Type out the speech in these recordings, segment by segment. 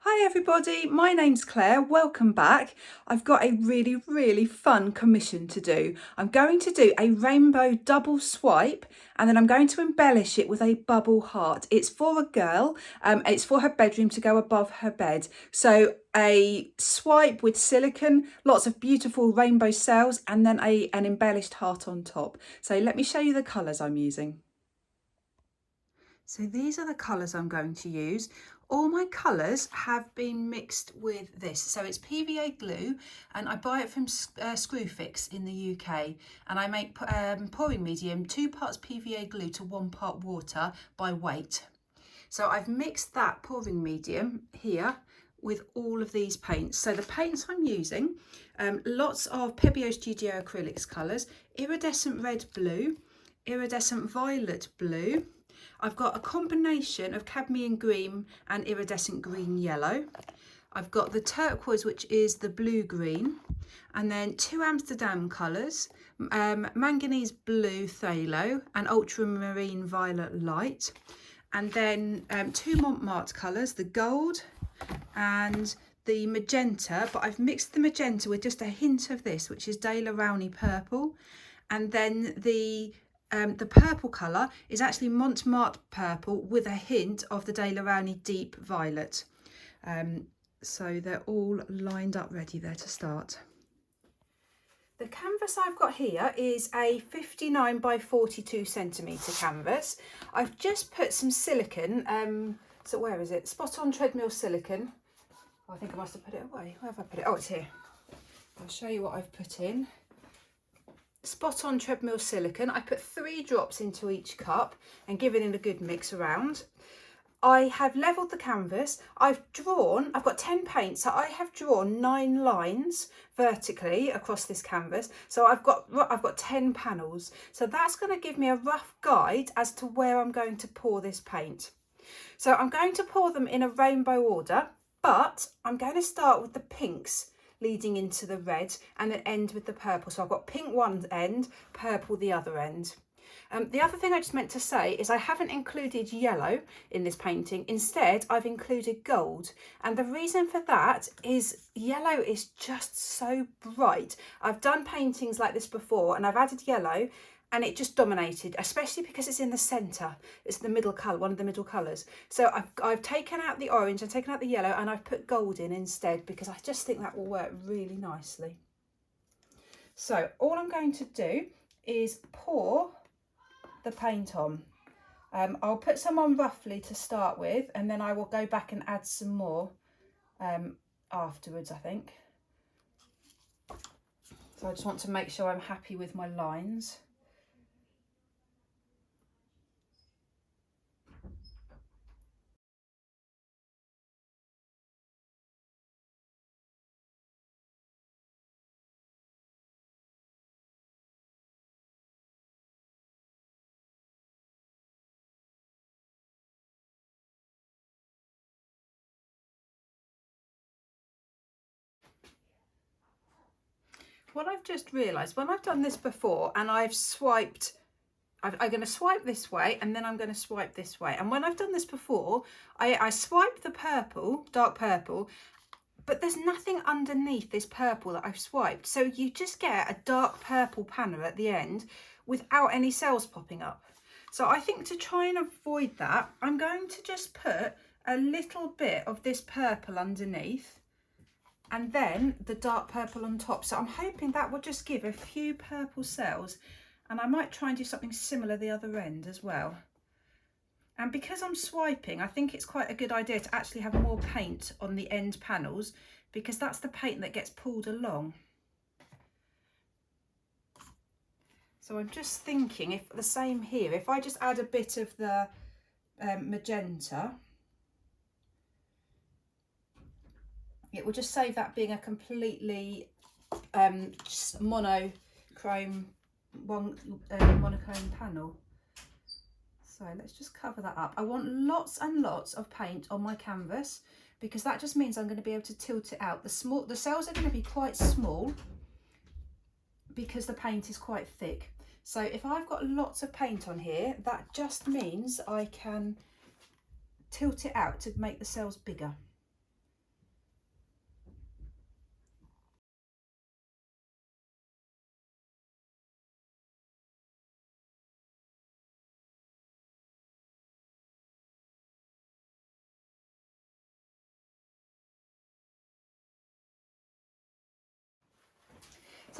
Hi everybody, my name's Claire, welcome back. I've got a really fun commission to do. I'm going to do a rainbow double swipe and then I'm going to embellish it with a bubble heart. It's for a girl, it's for her bedroom to go above her bed. So a swipe with silicone, lots of beautiful rainbow cells and then an embellished heart on top. So let me show you the colours I'm using. So these are the colours I'm going to use. All my colours have been mixed with this. So it's PVA glue and I buy it from Screwfix in the UK. And I make pouring medium, 2 parts PVA glue to 1 part water by weight. So I've mixed that pouring medium here with all of these paints. So the paints I'm using, lots of Pebeo Studio Acrylics colours, iridescent red blue, iridescent violet blue. I've got a combination of cadmium green and iridescent green yellow. I've got the turquoise, which is the blue green, and then 2 Amsterdam colours, manganese blue phthalo and ultramarine violet light, and then 2 Montmartre colours, the gold and the magenta, but I've mixed the magenta with just a hint of this, which is Dale Rowney purple, and then the purple colour is actually Montmartre purple with a hint of the Dale Rowney deep violet. So they're all lined up ready there to start. The canvas I've got here is a 59 by 42 centimetre canvas. I've just put some silicone, so where is it? Spot On Treadmill Silicone. Oh, I think I must have put it away. Where have I put it? Oh, it's here. I'll show you what I've put in. Spot On Treadmill Silicone. I put 3 drops into each cup and given it a good mix around. I have levelled the canvas. I've got 10 paints, so I have drawn 9 lines vertically across this canvas. So I've got 10 panels. So that's going to give me a rough guide as to where I'm going to pour this paint. So I'm going to pour them in a rainbow order, but I'm going to start with the pinks leading into the red and then end with the purple. So I've got pink one end, purple the other end. The other thing I just meant to say is I haven't included yellow in this painting. Instead, I've included gold. And the reason for that is yellow is just so bright. I've done paintings like this before and I've added yellow and it just dominated, especially because it's in the centre. It's the middle colour, one of the middle colours. So I've taken out the orange, I've taken out the yellow, and I've put gold in instead because I just think that will work really nicely. So all I'm going to do is pour the paint on. I'll put some on roughly to start with, and then I will go back and add some more afterwards, I think. So I just want to make sure I'm happy with my lines. What I've just realised, when I've done this before and I've swiped, I'm going to swipe this way and then I'm going to swipe this way. And when I've done this before, I swipe the purple, dark purple, but there's nothing underneath this purple that I've swiped. So you just get a dark purple panel at the end without any cells popping up. So I think to try and avoid that, I'm going to just put a little bit of this purple underneath and then the dark purple on top. So I'm hoping that will just give a few purple cells, and I might try and do something similar the other end as well. And because I'm swiping, I think it's quite a good idea to actually have more paint on the end panels because that's the paint that gets pulled along. So I'm just thinking if the same here, if I just add a bit of the magenta, it will just save that being a completely monochrome panel. So let's just cover that up. I want lots and lots of paint on my canvas because that just means I'm going to be able to tilt it out. The cells are going to be quite small because the paint is quite thick. So if I've got lots of paint on here, that just means I can tilt it out to make the cells bigger.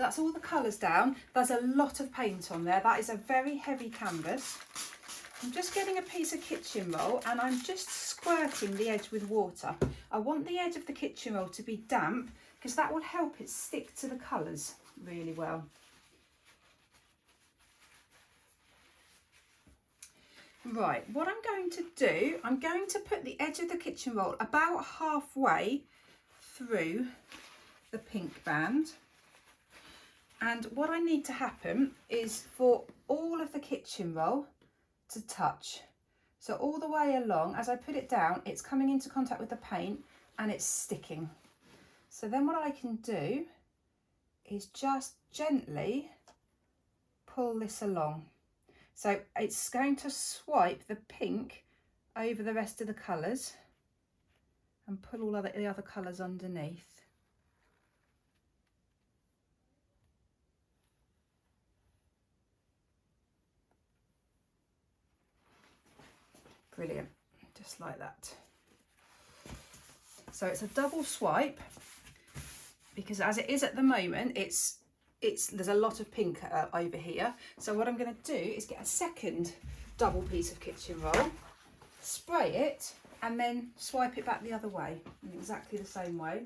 So that's all the colours down. There's a lot of paint on there. That is a very heavy canvas. I'm just getting a piece of kitchen roll and I'm just squirting the edge with water. I want the edge of the kitchen roll to be damp because that will help it stick to the colours really well. Right, what I'm going to do, I'm going to put the edge of the kitchen roll about halfway through the pink band. And what I need to happen is for all of the kitchen roll to touch. So all the way along, as I put it down, it's coming into contact with the paint and it's sticking. So then what I can do is just gently pull this along. So it's going to swipe the pink over the rest of the colours and pull all the other colours underneath. Brilliant, just like that. So it's a double swipe because as it is at the moment, there's a lot of pink over here. So what I'm going to do is get a second double piece of kitchen roll, spray it, and then swipe it back the other way in exactly the same way.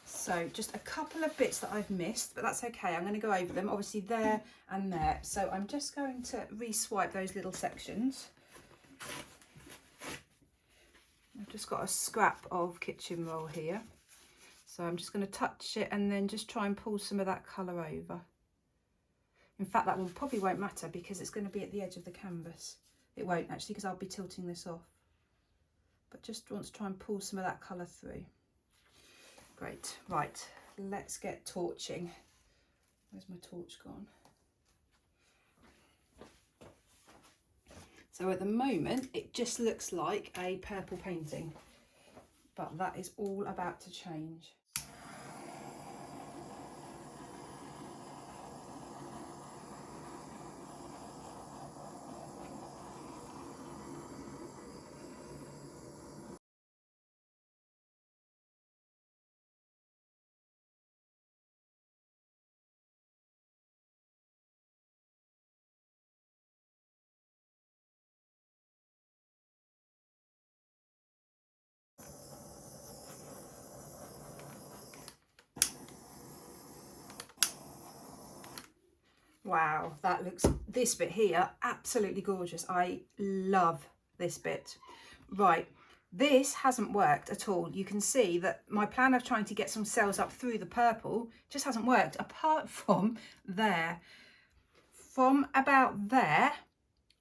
So just a couple of bits that I've missed, but that's okay. I'm going to go over them, obviously there and there. So I'm just going to re-swipe those little sections. I've just got a scrap of kitchen roll here. So I'm just going to touch it and then just try and pull some of that colour over. In fact, that one probably won't matter because it's going to be at the edge of the canvas. It won't actually because I'll be tilting this off. But just want to try and pull some of that colour through. Great, right, let's get torching. Where's my torch gone? So at the moment, it just looks like a purple painting, but that is all about to change. Wow, that looks, this bit here, absolutely gorgeous. I love this bit. Right, this hasn't worked at all. You can see that my plan of trying to get some cells up through the purple just hasn't worked, apart from there. From about there,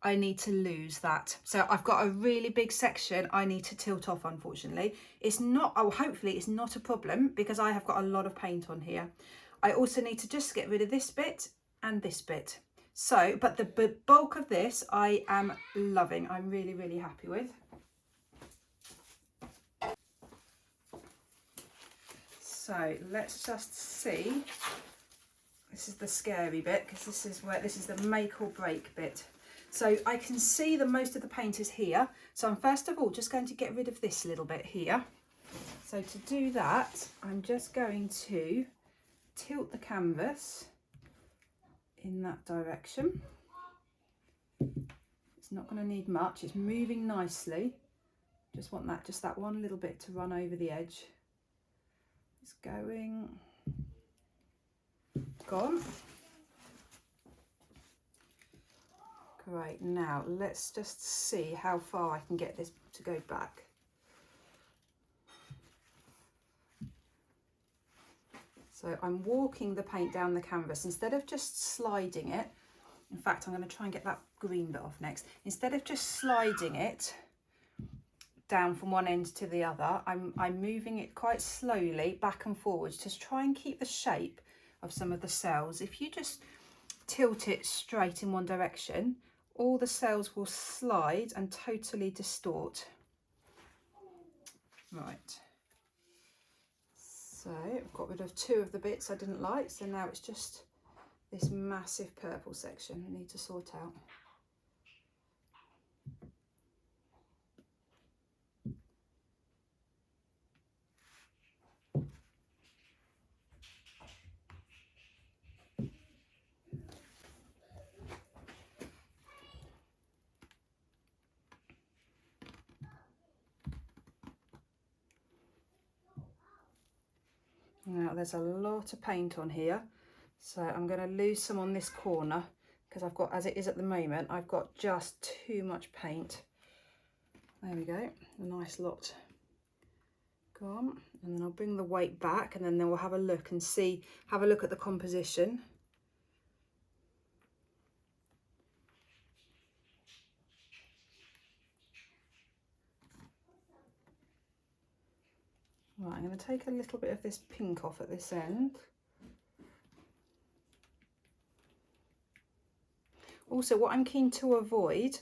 I need to lose that. So I've got a really big section I need to tilt off, unfortunately. It's not, oh, hopefully it's not a problem because I have got a lot of paint on here. I also need to just get rid of this bit and this bit. So, but the bulk of this I am loving. I'm really, really happy with. So let's just see. This is the scary bit because this is the make or break bit. So I can see that most of the paint is here. So I'm first of all just going to get rid of this little bit here. So to do that, I'm just going to tilt the canvas in that direction. It's not going to need much, it's moving nicely. Just want that, just that one little bit to run over the edge. It's going, gone. Great, now let's just see how far I can get this to go back. So I'm walking the paint down the canvas instead of just sliding it. In fact, I'm going to try and get that green bit off next. Instead of just sliding it down from one end to the other. I'm moving it quite slowly back and forwards to try and keep the shape of some of the cells. If you just tilt it straight in one direction, all the cells will slide and totally distort. Right, so I've got rid of 2 of the bits I didn't like, so now it's just this massive purple section I need to sort out. Now there's a lot of paint on here, so I'm going to lose some on this corner because I've got, as it is at the moment, I've got just too much paint. There we go, a nice lot gone. And then I'll bring the weight back, and then we'll have a look and see, have a look at the composition. Right, I'm going to take a little bit of this pink off at this end. Also, what I'm keen to avoid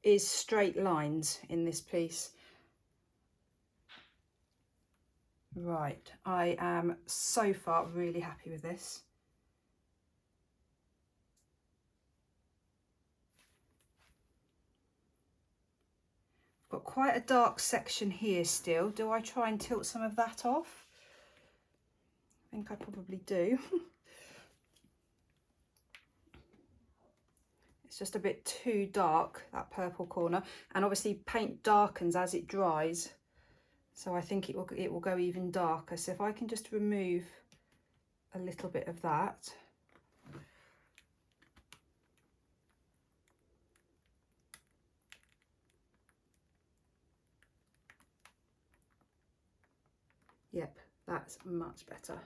is straight lines in this piece. Right, I am so far really happy with this. Got quite a dark section here still. Do I try and tilt some of that off? I think I probably do. It's just a bit too dark, that purple corner, and obviously paint darkens as it dries, so I think it will go even darker. So if I can just remove a little bit of that. Yep, that's much better.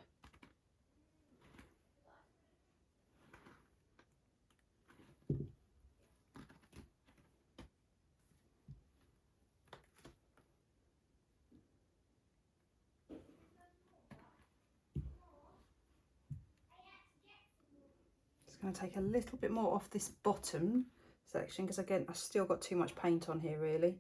Just going to take a little bit more off this bottom section because again I've still got too much paint on here really.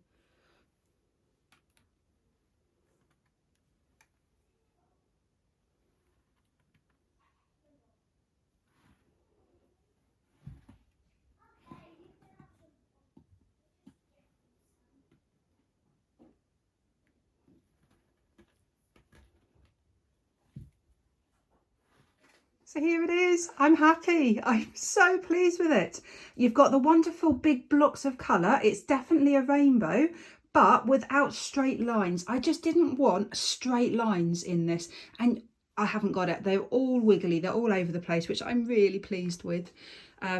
So here it is. I'm happy. I'm so pleased with it. You've got the wonderful big blocks of colour. It's definitely a rainbow, but without straight lines. I just didn't want straight lines in this, and I haven't got it. They're all wiggly. They're all over the place, which I'm really pleased with.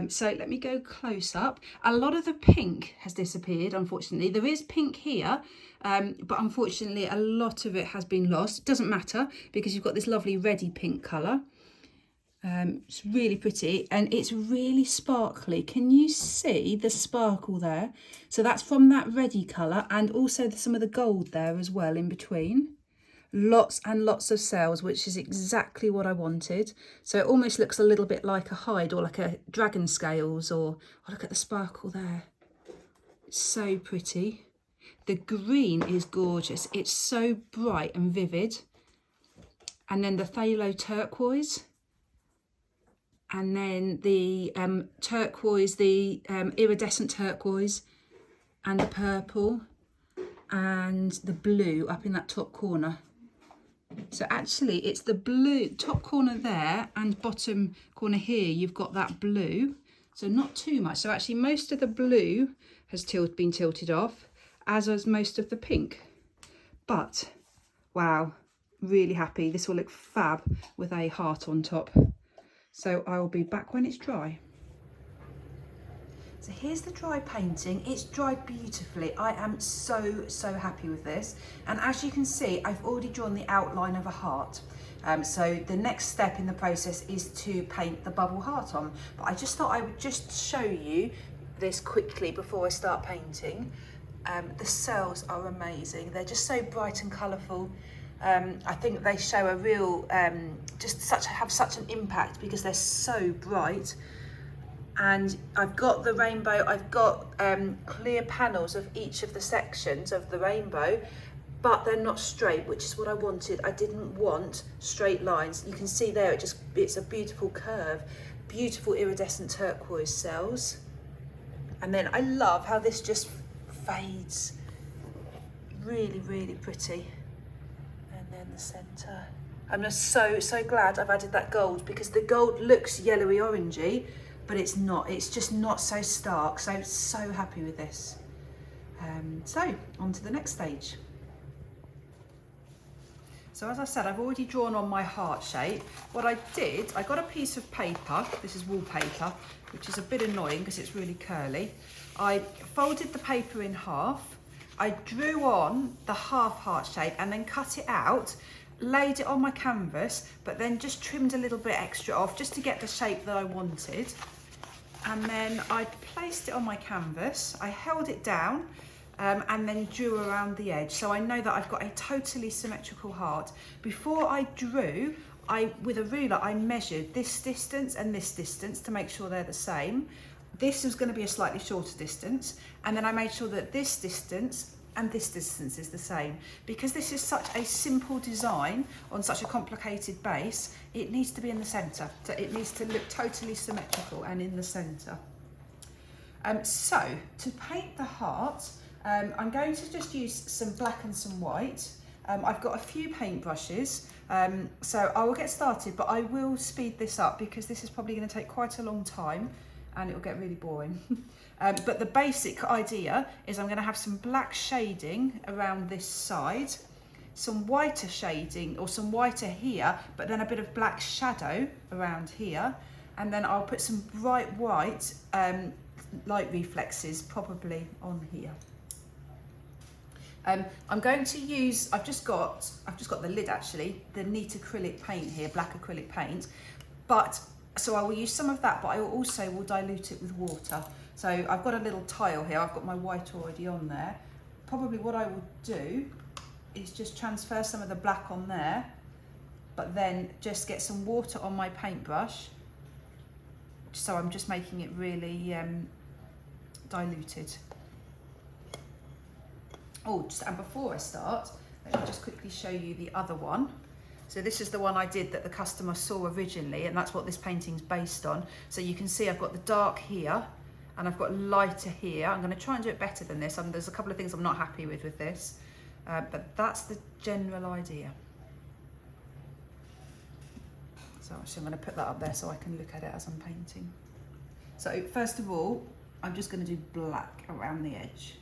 So let me go close up. A lot of the pink has disappeared, unfortunately. There is pink here, but unfortunately a lot of it has been lost. It doesn't matter because you've got this lovely reddy pink colour. It's really pretty and it's really sparkly. Can you see the sparkle there? So that's from that reddy colour, and also some of the gold there as well in between. Lots and lots of cells, which is exactly what I wanted. So it almost looks a little bit like a hide or like a dragon scales, or oh, look at the sparkle there. It's so pretty. The green is gorgeous. It's so bright and vivid. And then the phthalo turquoise. And then the turquoise, the iridescent turquoise, and the purple, and the blue up in that top corner. So actually it's the blue, top corner there and bottom corner here, you've got that blue. So not too much. So actually most of the blue has been tilted off, as has most of the pink. But, wow, really happy. This will look fab with a heart on top. So I will be back when it's dry. So here's the dry painting. It's dried beautifully. I am so happy with this. And as you can see, I've already drawn the outline of a heart. So the next step in the process is to paint the bubble heart on. But I just thought I would just show you this quickly before I start painting. The cells are amazing. They're just so bright and colourful. I think they show a real, have such an impact because they're so bright. And I've got the rainbow, I've got clear panels of each of the sections of the rainbow, but they're not straight, which is what I wanted. I didn't want straight lines. You can see there, it's a beautiful curve, beautiful iridescent turquoise cells. And then I love how this just fades. Really, really pretty. And then the centre. I'm just so glad I've added that gold, because the gold looks yellowy orangey, but it's not. It's just not so stark. So happy with this. So on to the next stage. So as I said, I've already drawn on my heart shape. What I did, I got a piece of paper. This is wallpaper, which is a bit annoying because it's really curly. I folded the paper in half. I drew on the half heart shape and then cut it out, laid it on my canvas, but then just trimmed a little bit extra off just to get the shape that I wanted. And then I placed it on my canvas. I held it down and then drew around the edge. So I know that I've got a totally symmetrical heart. Before I drew, with a ruler, I measured this distance and this distance to make sure they're the same. This was going to be a slightly shorter distance. And then I made sure that this distance and this distance is the same. Because this is such a simple design on such a complicated base, it needs to be in the centre. So it needs to look totally symmetrical and in the centre. So to paint the heart, I'm going to just use some black and some white. I've got a few paint brushes, so I will get started, but I will speed this up because this is probably going to take quite a long time and it will get really boring. But the basic idea is I'm going to have some black shading around this side, some whiter shading or some whiter here, but then a bit of black shadow around here, and then I'll put some bright white light reflexes probably on here. I'm going to use, I've just got the lid actually, the neat acrylic paint here, black acrylic paint, so I will use some of that, but I also will dilute it with water. So I've got a little tile here, I've got my white already on there. Probably what I will do is just transfer some of the black on there, but then just get some water on my paintbrush. So I'm just making it really diluted. Oh, and before I start, let me just quickly show you the other one. So this is the one I did that the customer saw originally, and that's what this painting's based on. So you can see I've got the dark here, and I've got lighter here. I'm going to try and do it better than this. There's a couple of things I'm not happy with this, but that's the general idea. So actually I'm going to put that up there so I can look at it as I'm painting. So first of all, I'm just going to do black around the edge.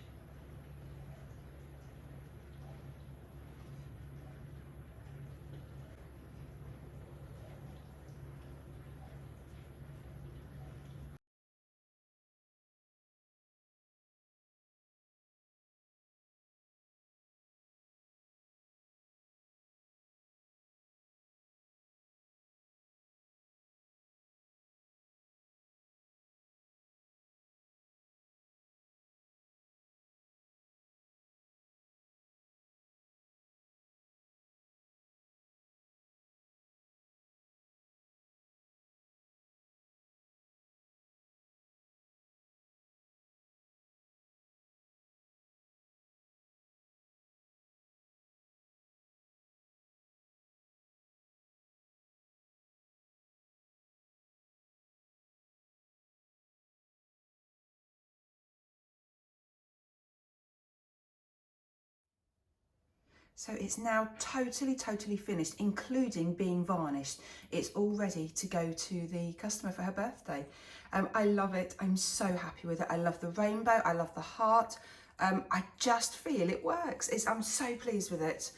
So it's now totally finished, including being varnished. It's all ready to go to the customer for her birthday. I love it. I'm so happy with it. I love the rainbow. I love the heart. I just feel it works. I'm so pleased with it.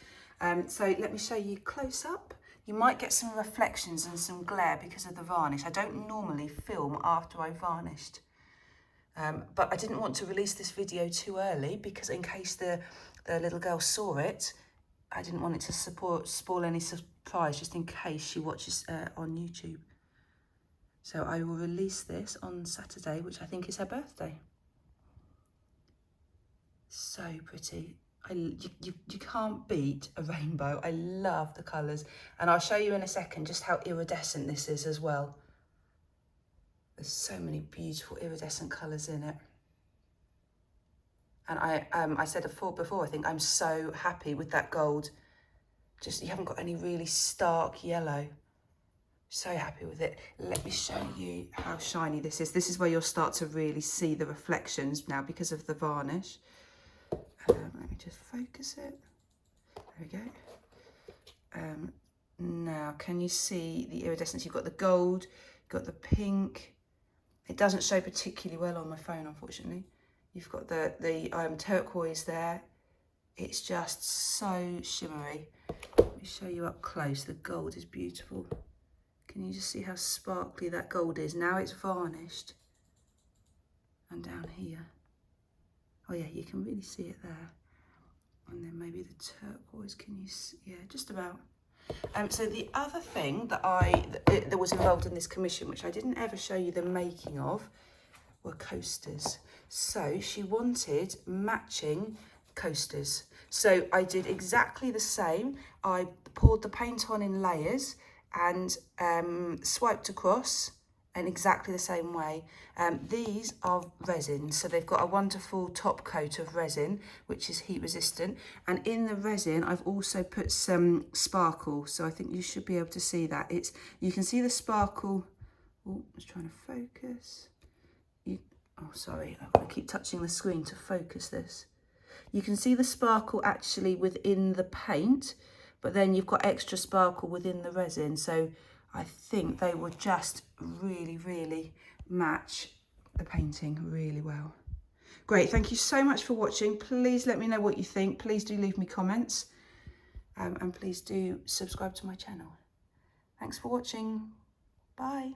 So let me show you close up. You might get some reflections and some glare because of the varnish. I don't normally film after I've varnished. But I didn't want to release this video too early because in case the little girl saw it, I didn't want it to spoil any surprise just in case she watches on YouTube. So I will release this on Saturday, which I think is her birthday. So pretty. You can't beat a rainbow. I love the colours. And I'll show you in a second just how iridescent this is as well. There's so many beautiful iridescent colours in it. And I said before, I think I'm so happy with that gold. Just, you haven't got any really stark yellow. So happy with it. Let me show you how shiny this is. This is where you'll start to really see the reflections now because of the varnish. Let me just focus it. There we go. Now, can you see the iridescence? You've got the gold, you've got the pink. It doesn't show particularly well on my phone, unfortunately. You've got the turquoise there. It's just so shimmery. Let me show you up close. The gold is beautiful. Can you just see how sparkly that gold is? Now it's varnished. And down here. Oh yeah, you can really see it there. And then maybe the turquoise, can you see? Yeah, just about. So the other thing that was involved in this commission, which I didn't ever show you the making of, were coasters. So she wanted matching coasters. So I did exactly the same. I poured the paint on in layers and swiped across in exactly the same way. These are resin, so they've got a wonderful top coat of resin, which is heat resistant. And in the resin, I've also put some sparkle. So I think you should be able to see that. You can see the sparkle. Oh, I was trying to focus. Oh, sorry, I've got to keep touching the screen to focus this. You can see the sparkle actually within the paint, but then you've got extra sparkle within the resin. So I think they will just really, really match the painting really well. Great, thank you so much for watching. Please let me know what you think. Please do leave me comments. And please do subscribe to my channel. Thanks for watching. Bye.